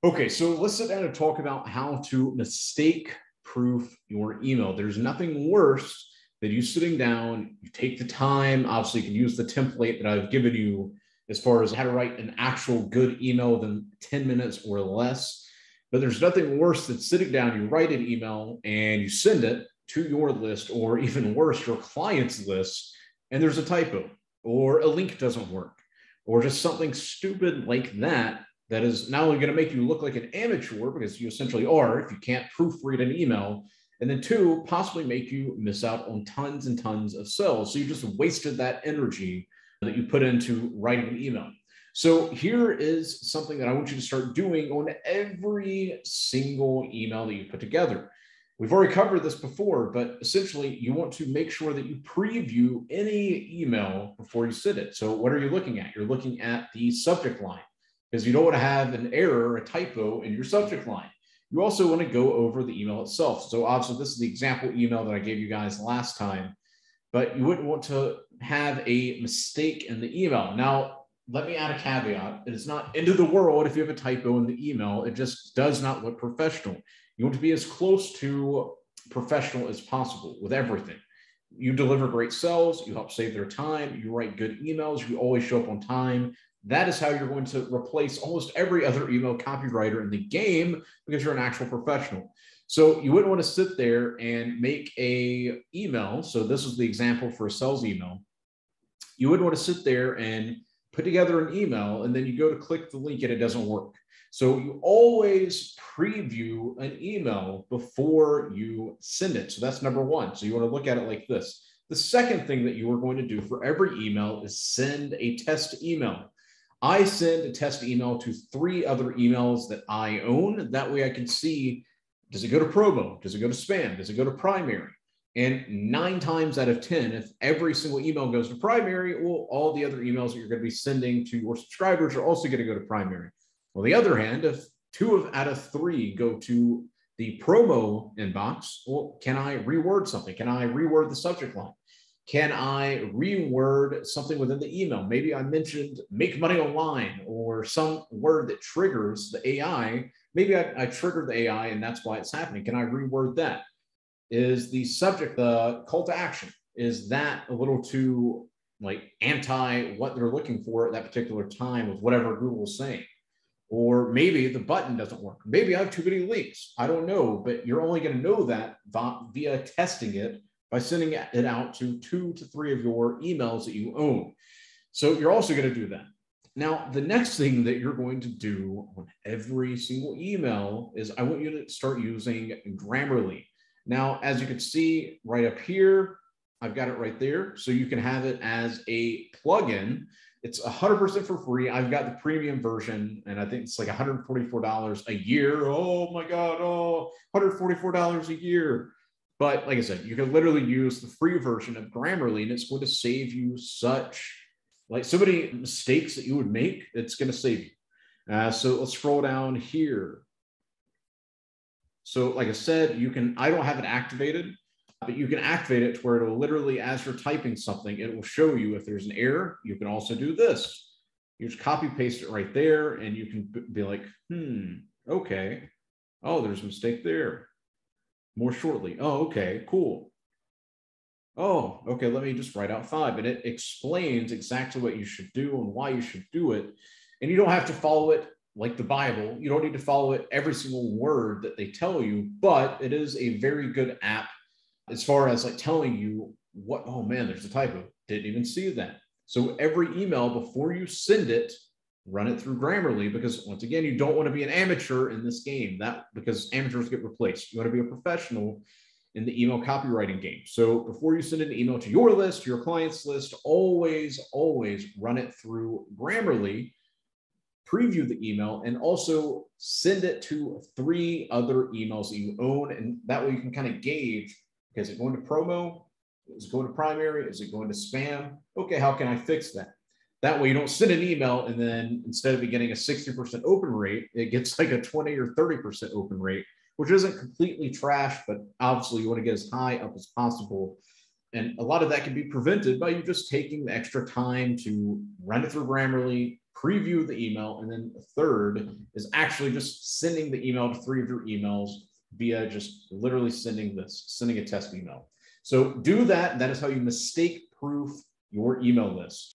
Okay, so let's sit down and talk about how to mistake-proof your email. There's nothing worse than you sitting down, you take the time. Obviously, you can use the template that I've given you as far as how to write an actual good email than 10 minutes or less. But there's nothing worse than sitting down, you write an email and you send it to your list, or even worse, your client's list, and there's a typo, or a link doesn't work, or just something stupid like that. That is not only going to make you look like an amateur, because you essentially are if you can't proofread an email, and then two, possibly make you miss out on tons and tons of sales. So you just wasted that energy that you put into writing an email. So here is something that I want you to start doing on every single email that you put together. We've already covered this before, but essentially you want to make sure that you preview any email before you send it. So what are you looking at? You're looking at the subject line, because you don't want to have an error, a typo in your subject line. You also want to go over the email itself. So obviously this is the example email that I gave you guys last time, but you wouldn't want to have a mistake in the email. Now, let me add a caveat. It is not end of the world if you have a typo in the email. It just does not look professional. You want to be as close to professional as possible with everything. You deliver great sales, you help save their time, you write good emails, you always show up on time. That is how you're going to replace almost every other email copywriter in the game, because you're an actual professional. So you wouldn't want to sit there and make a email. So this is the example for a sales email. You wouldn't want to sit there and put together an email and then you go to click the link and it doesn't work. So you always preview an email before you send it. So that's number one. So you want to look at it like this. The second thing that you are going to do for every email is send a test email. I send a test email to 3 other emails that I own. That way I can see, does it go to promo? Does it go to spam? Does it go to primary? And 9 times out of 10, if every single email goes to primary, well, all the other emails that you're going to be sending to your subscribers are also going to go to primary. On the other hand, if 2 out of 3 go to the promo inbox, well, can I reword something? Can I reword the subject line? Can I reword something within the email? Maybe I mentioned make money online or some word that triggers the AI. Maybe I triggered the AI and that's why it's happening. Can I reword that? Is the subject, the call to action, is that a little too like anti what they're looking for at that particular time with whatever Google's saying? Or maybe the button doesn't work. Maybe I have too many links. I don't know, but you're only going to know that via testing it by sending it out to 2 to 3 of your emails that you own. So you're also going to do that. Now, the next thing that you're going to do on every single email is I want you to start using Grammarly. Now, as you can see right up here, I've got it right there. So you can have it as a plugin. It's 100% for free. I've got the premium version, and I think it's like $144 a year. Oh my God, $144 a year. But like I said, you can literally use the free version of Grammarly, and it's going to save you so many mistakes that you would make. It's going to save you. So let's scroll down here. So like I said, I don't have it activated, but you can activate it to where it'll literally, as you're typing something, it will show you if there's an error. You can also do this. You just copy paste it right there, and you can be like, okay. Oh, there's a mistake there. More shortly. Oh, okay, cool. Oh, okay, let me just write out 5. And it explains exactly what you should do and why you should do it. And you don't have to follow it like the Bible. You don't need to follow it every single word that they tell you, but it is a very good app as far as like telling you what, oh man, there's a typo. Didn't even see that. So every email before you send it, run it through Grammarly, because once again, you don't want to be an amateur in this game, because amateurs get replaced. You want to be a professional in the email copywriting game. So before you send an email to your list, your client's list, always run it through Grammarly, preview the email, and also send it to 3 other emails that you own. And that way you can kind of gauge, is it going to promo? Is it going to primary? Is it going to spam? Okay, how can I fix that? That way you don't send an email and then instead of getting a 60% open rate, it gets like a 20 or 30% open rate, which isn't completely trash, but obviously you want to get as high up as possible. And a lot of that can be prevented by you just taking the extra time to run it through Grammarly, preview the email. And then the third is actually just sending the email to 3 of your emails via just literally sending a test email. So do that. That is how you mistake proof your email list.